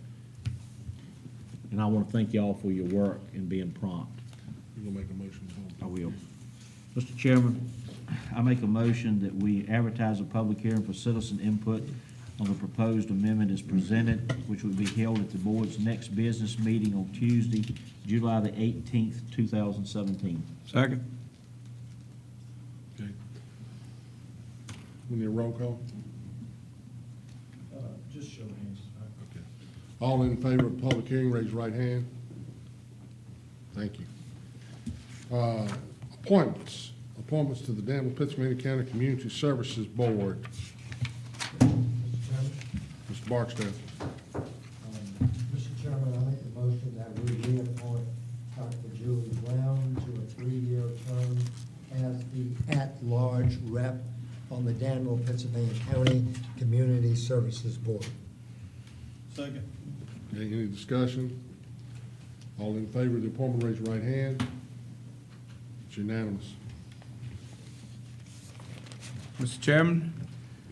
And I want to thank y'all for your work in being prompt. You gonna make a motion? I will. Mr. Chairman, I make a motion that we advertise a public hearing for citizen input on the proposed amendment as presented, which will be held at the board's next business meeting on Tuesday, July the 18th, 2017. Second. Okay. We need a roll call? Just show hands. Okay. All in favor of public hearing, raise your right hand. Thank you. Appointments. Appointments to the Damnable Pittsylvania County Community Services Board. Mr. Barksdale. Mr. Chairman, I make the motion that we reappoint Dr. Julie Brown to a 3-year term as the at-large rep on the Damnable Pittsylvania County Community Services Board. Second. Okay, any discussion? All in favor of the appointment, raise your right hand. It's unanimous. Mr. Chairman?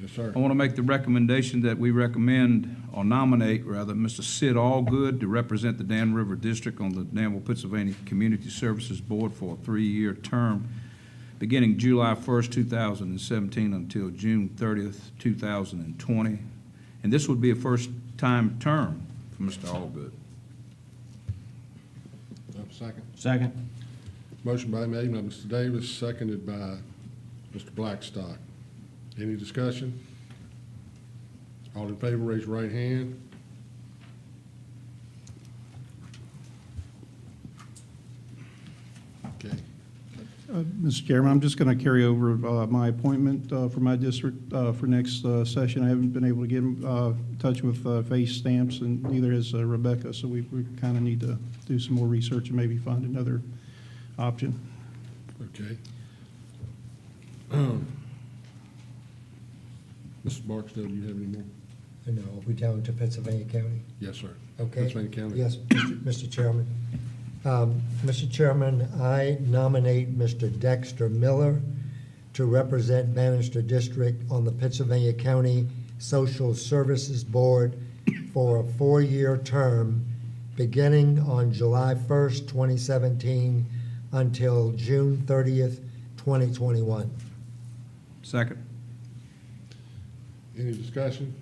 Yes, sir. I want to make the recommendation that we recommend, or nominate, rather, Mr. Sid Allgood to represent the Dan River District on the Damnable Pittsylvania Community Services Board for a 3-year term, beginning July 1st, 2017 until June 30th, 2020. And this would be a first-time term for Mr. Allgood. Have a second? Second. Motion made by Mr. Davis, seconded by Mr. Blackstock. Any discussion? All in favor, raise your right hand. Okay. Mr. Chairman, I'm just going to carry over my appointment for my district for next session. I haven't been able to get in touch with face stamps, and neither has Rebecca, so we kind of need to do some more research and maybe find another option. Okay. Mr. Barksdale, do you have any more? No, are we down to Pittsylvania County? Yes, sir. Okay. Pennsylvania County. Yes, Mr. Chairman. Mr. Chairman, I nominate Mr. Dexter Miller to represent Bannister District on the Pittsylvania County Social Services Board for a 4-year term beginning on July 1st, 2017 until June 30th, 2021. Second. Any discussion?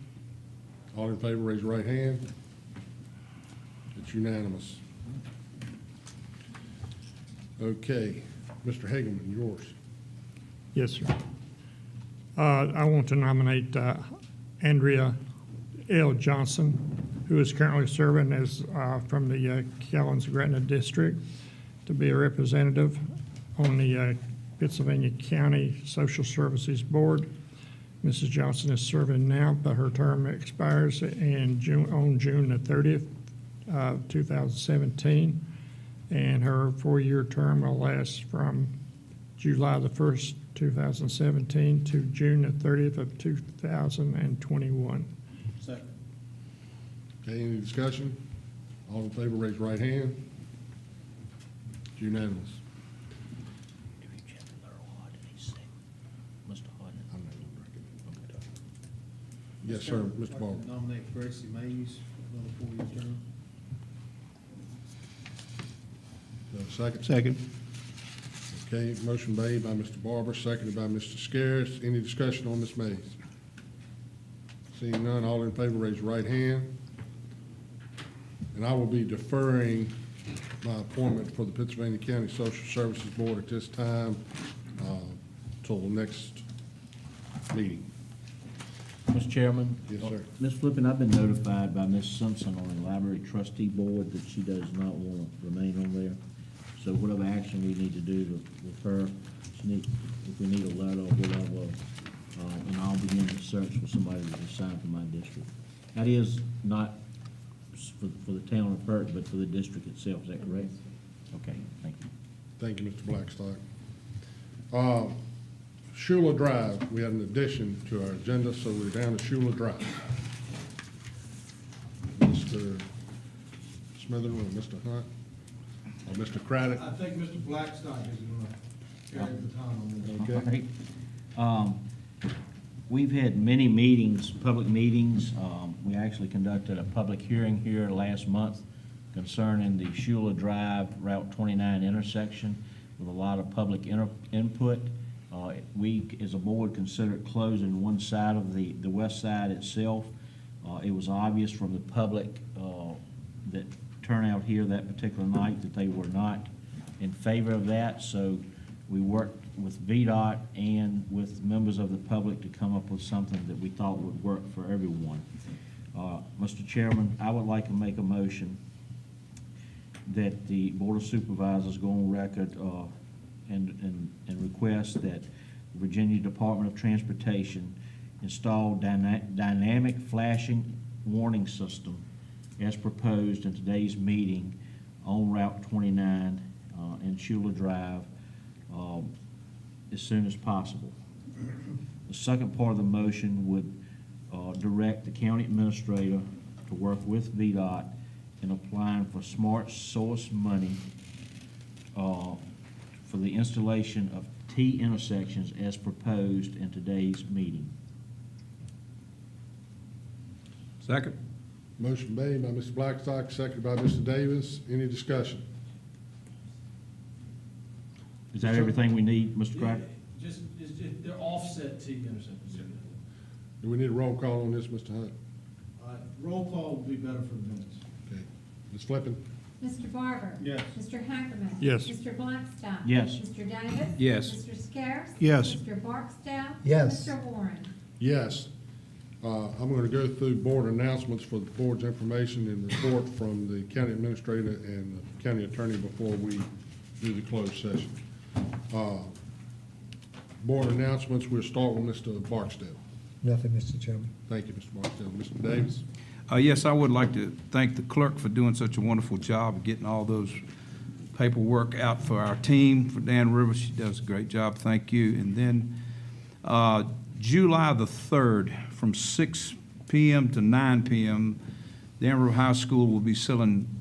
All in favor, raise your right hand. It's unanimous. Okay, Mr. Hageman, yours. Yes, sir. I want to nominate Andrea L. Johnson, who is currently serving as from the Kellens-Gretna District, to be a representative on the Pittsylvania County Social Services Board. Mrs. Johnson is serving now, but her term expires on June the 30th, 2017. And her 4-year term will last from July the 1st, 2017 to June the 30th of 2021. Second. Okay, any discussion? All in favor, raise your right hand. It's unanimous. Yes, sir, Mr. Barber. Nominate Gracie Mays for another 4-year term. Second? Second. Okay, motion made by Mr. Barber, seconded by Mr. Scares. Any discussion on Ms. Mays? Seeing none, all in favor, raise your right hand. And I will be deferring my appointment for the Pittsylvania County Social Services Board at this time till the next meeting. Mr. Chairman? Yes, sir. Ms. Flippin, I've been notified by Ms. Simpson on the library trustee board that she does not want to remain on there. So whatever action we need to do with her, if we need a letter or whatever, and I'll begin the search for somebody to assign for my district. That is not for the town of Perth, but for the district itself, is that correct? Okay, thank you. Thank you, Mr. Blackstock. Shula Drive, we had an addition to our agenda, so we're down to Shula Drive. Mr. Smitherman or Mr. Hunt or Mr. Craddock? I think Mr. Blackstock is going to carry the baton on this. Okay. All right. We've had many meetings, public meetings. We actually conducted a public hearing here last month concerning the Shula Drive Route 29 intersection with a lot of public input. We, as a board, considered closing one side of the west side itself. It was obvious from the public that turnout here that particular night that they were not in favor of that. So we worked with VDOT and with members of the public to come up with something that we thought would work for everyone. Mr. Chairman, I would like to make a motion that the Board of Supervisors go on record and request that the Virginia Department of Transportation install dynamic flashing warning system as proposed in today's meeting on Route 29 and Shula Drive as soon as possible. The second part of the motion would direct the county administrator to work with VDOT in applying for smart source money for the installation of T intersections as proposed in today's meeting. Second. Motion made by Mr. Blackstock, seconded by Mr. Davis. Any discussion? Is that everything we need, Mr. Craddock? Just, they're offset T intersections. Do we need a roll call on this, Mr. Hunt? Roll call would be better for the minutes. Ms. Flippin? Mr. Barber. Yes. Mr. Hackerman. Yes. Mr. Blackstock. Yes. Mr. Davis. Yes. Mr. Scarce. Yes. Mr. Barksdale. Yes. Mr. Warren. Yes. I'm going to go through board announcements for the board's information and report from the county administrator and the county attorney before we do the closed session. Board announcements, we'll start with Mr. Barksdale. Nothing, Mr. Chairman. Thank you, Mr. Barksdale. Mr. Davis? Yes, I would like to thank the clerk for doing such a wonderful job of getting all those paperwork out for our team, for Dan Rivers. She does a great job. Thank you. And then July the 3rd, from 6 p.m. to 9 p.m., Dan River High School will be selling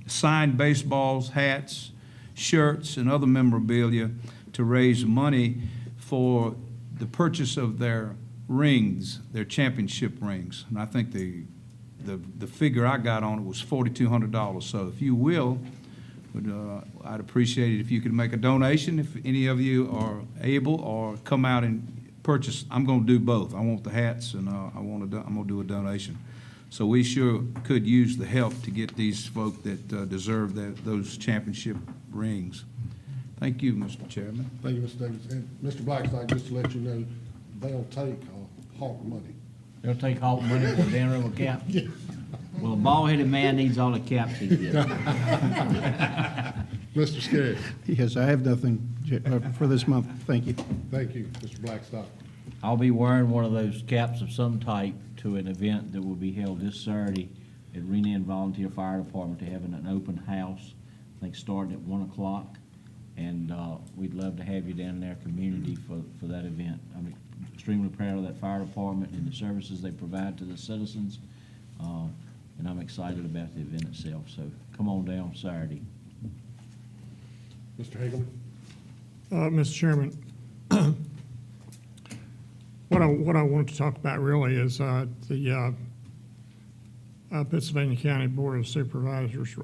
signed baseballs, hats, shirts, and other memorabilia to raise money for the purchase of their rings, their championship rings. And I think the figure I got on it was $4,200. So if you will, I'd appreciate it if you could make a donation, if any of you are able, or come out and purchase. I'm going to do both. I want the hats, and I'm going to do a donation. So we sure could use the help to get these folk that deserve those championship rings. Thank you, Mr. Chairman. Thank you, Mr. Davis. And Mr. Blackstock, just to let you know, they'll take Hawk money. They'll take Hawk money for Dan River cap? Well, a bald-headed man needs all the caps he gets. Mr. Scarry? Yes, I have nothing for this month. Thank you. Thank you, Mr. Blackstock. I'll be wearing one of those caps of some type to an event that will be held this Saturday at Renan Volunteer Fire Department. They're having an open house, I think starting at 1 o'clock. And we'd love to have you down in their community for that event. I'm extremely proud of that fire department and the services they provide to the citizens. And I'm excited about the event itself. So come on down Saturday. Mr. Hagelman? Mr. Chairman, what I wanted to talk about really is the Pittsylvania County Board of Supervisors.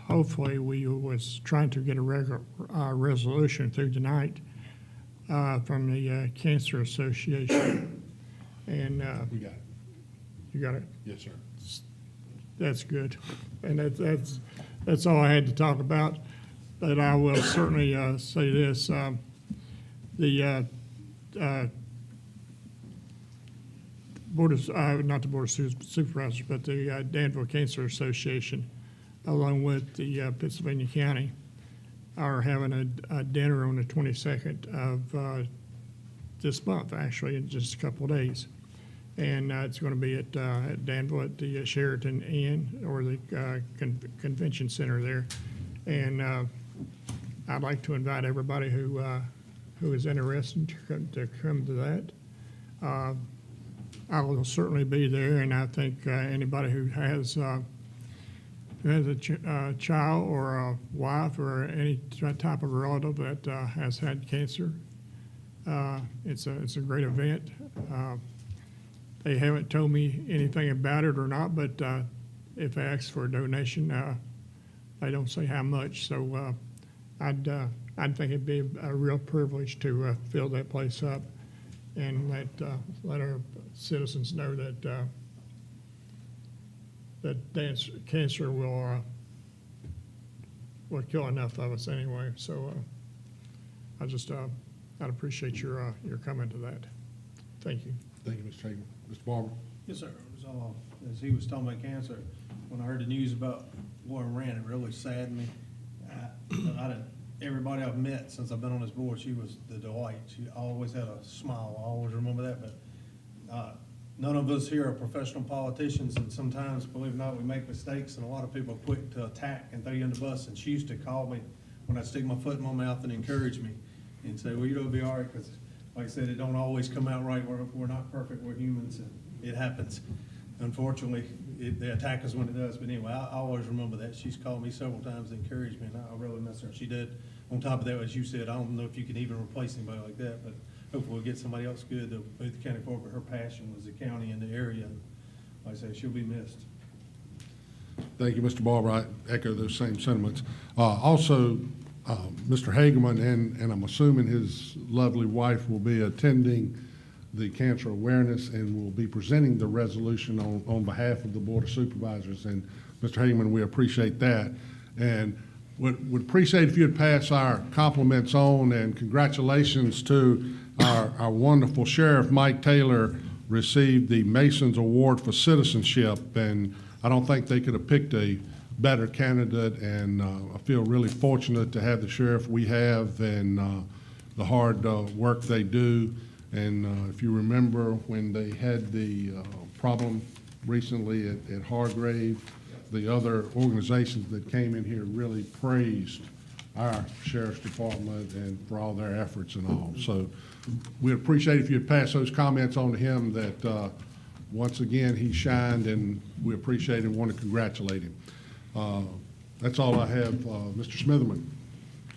Hopefully, we was trying to get a resolution through tonight from the Cancer Association. And We got it. you got it? Yes, sir. That's good. And that's all I had to talk about. But I will certainly say this. The Board of, not the Board of Supervisors, but the Danville Cancer Association, along with the Pittsylvania County, are having a dinner on the 22nd of this month, actually, in just a couple of days. And it's going to be at Danville at the Sheraton Inn, or the Convention Center there. And I'd like to invite everybody who is interested to come to that. I will certainly be there, and I think anybody who has a child or a wife or any type of relative that has had cancer, it's a great event. They haven't told me anything about it or not, but if I ask for a donation, they don't say how much. So I'd think it'd be a real privilege to fill that place up and let our citizens know that cancer will kill enough of us anyway. So I'd appreciate your coming to that. Thank you. Thank you, Mr. Hagelman. Mr. Barber? Yes, sir. It was all, as he was talking about cancer, when I heard the news about Warren Rand, it really saddened me. Everybody I've met since I've been on this board, she was the delight. She always had a smile. I always remember that. But none of us here are professional politicians, and sometimes, believe it or not, we make mistakes, and a lot of people are quick to attack and throw you in the bus. And she used to call me when I'd stick my foot in my mouth and encourage me and say, well, you'll be all right, because like I said, it don't always come out right. We're not perfect. We're humans, and it happens. Unfortunately, they attack us when it does. But anyway, I always remember that. She's called me several times and encouraged me, and I really miss her. She did. On top of that, as you said, I don't know if you can even replace anybody like that, but hopefully we'll get somebody else good to move the county forward. But her passion was the county and the area. And like I say, she'll be missed. Thank you, Mr. Barber. I echo those same sentiments. Also, Mr. Hageman and I'm assuming his lovely wife will be attending the cancer awareness, and will be presenting the resolution on behalf of the Board of Supervisors. And Mr. Hagman, we appreciate that. And would appreciate if you'd pass our compliments on, and congratulations to our wonderful Sheriff Mike Taylor received the Masons Award for Citizenship, and I don't think they could have picked a better candidate, and I feel really fortunate to have the sheriff we have, and the hard work they do. And if you remember when they had the problem recently at Hargrave, the other organizations that came in here really praised our sheriff's department and for all their efforts and all. So we'd appreciate if you'd pass those comments on to him, that once again he shined, and we appreciate and want to congratulate him. That's all I have. Mr. Smitherman,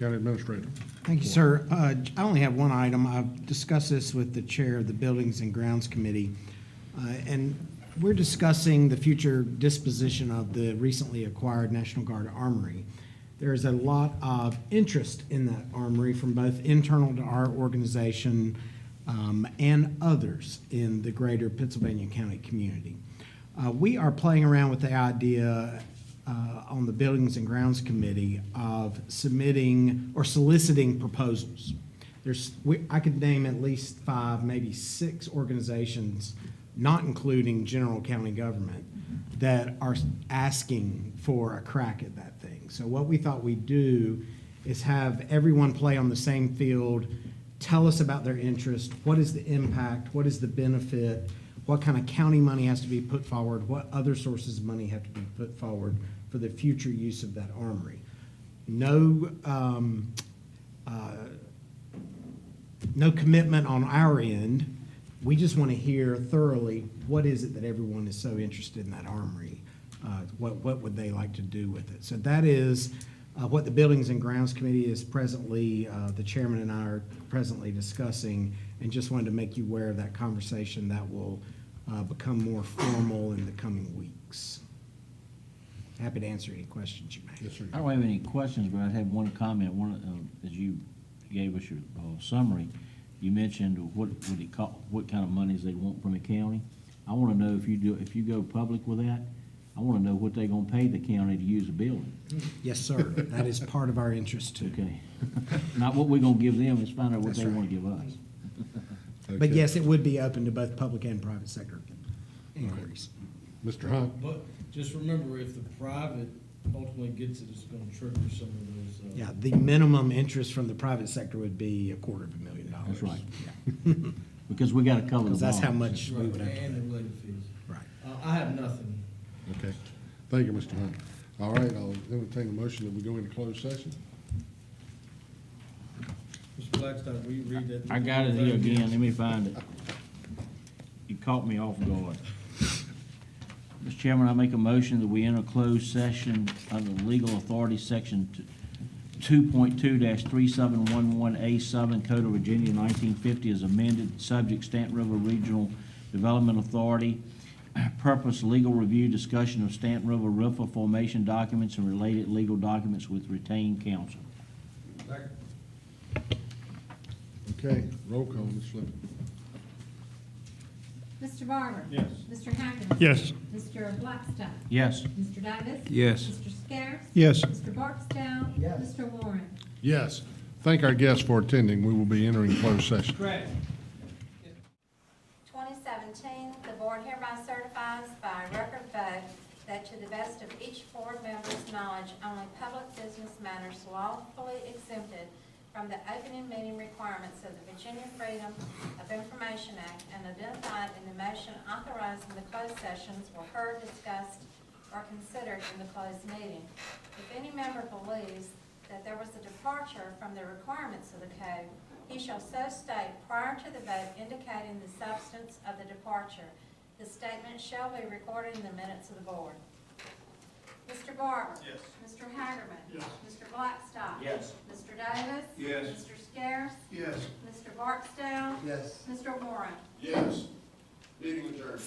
County Administrator. Thank you, sir. I only have one item. I've discussed this with the chair of the Buildings and Grounds Committee, and we're discussing the future disposition of the recently acquired National Guard Armory. There is a lot of interest in that armory from both internal to our organization and others in the greater Pittsylvania County community. We are playing around with the idea on the Buildings and Grounds Committee of submitting or soliciting proposals. I could name at least 5, maybe 6 organizations, not including general county government, that are asking for a crack at that thing. So what we thought we'd do is have everyone play on the same field, tell us about their interest, what is the impact, what is the benefit, what kind of county money has to be put forward, what other sources of money have to be put forward for the future use of that armory. No commitment on our end. We just want to hear thoroughly, what is it that everyone is so interested in that armory? What would they like to do with it? So that is what the Buildings and Grounds Committee is presently, the chairman and I are presently discussing, and just wanted to make you aware of that conversation that will become more formal in the coming weeks. Happy to answer any questions you may have. Yes, sir. I don't have any questions, but I have one comment. As you gave us your summary, you mentioned what kind of monies they want from the county. I want to know if you go public with that, I want to know what they're going to pay the county to use the building. Yes, sir. That is part of our interest too. Okay. Not what we're going to give them, is find out what That's they right. want to give us. But yes, it would be open to both public and private sector inquiries. Mr. Hunt? But just remember, if the private ultimately gets it, it's gonna trigger some of those. Yeah, the minimum interest from the private sector would be $250,000. That's right. Yeah. Because we got to cover the Because that's how bonds. much we would have to And pay. the related fees. Right. I have nothing. Okay. Thank you, Mr. Hunt. All right, I'll entertain a motion that we go into closed session. Mr. Blackstock, will you read that? I got it here again, let me find it. You caught me off guard. Mr. Chairman, I make a motion that we enter closed session under Legal Authority Section 2.2-3711A7 Code of Virginia 1950 as amended, subject Stanton River Regional Development Authority. Purpose, legal review, discussion of Stanton River RIFA formation documents and related legal documents with retained counsel. Okay, roll call, Ms. Fleming. Mr. Barber? Yes. Mr. Hackett? Yes. Mr. Blackstock? Yes. Mr. Davis? Yes. Mr. Scarce? Yes. Mr. Barksdale? Yes. Mr. Warren? Yes. Thank our guests for attending. We will be entering closed session. Correct. 2017, the board hereby certifies by record vote that to the best of each board member's knowledge, only public business matters lawfully exempted from the opening meeting requirements of the Virginia Freedom of Information Act and identified in the motion authorizing the closed sessions were heard, discussed, or considered in the closed meeting. If any member believes that there was a departure from the requirements of the code, he shall so state prior to the vote, indicating the substance of the departure. The statement shall be recorded in the minutes of the board. Mr. Barber? Yes. Mr. Hagerman? Yes. Mr. Blackstock? Yes. Mr. Davis? Yes. Mr. Scarce? Yes. Mr. Barksdale? Yes. Mr. Warren? Yes. Meeting adjourned.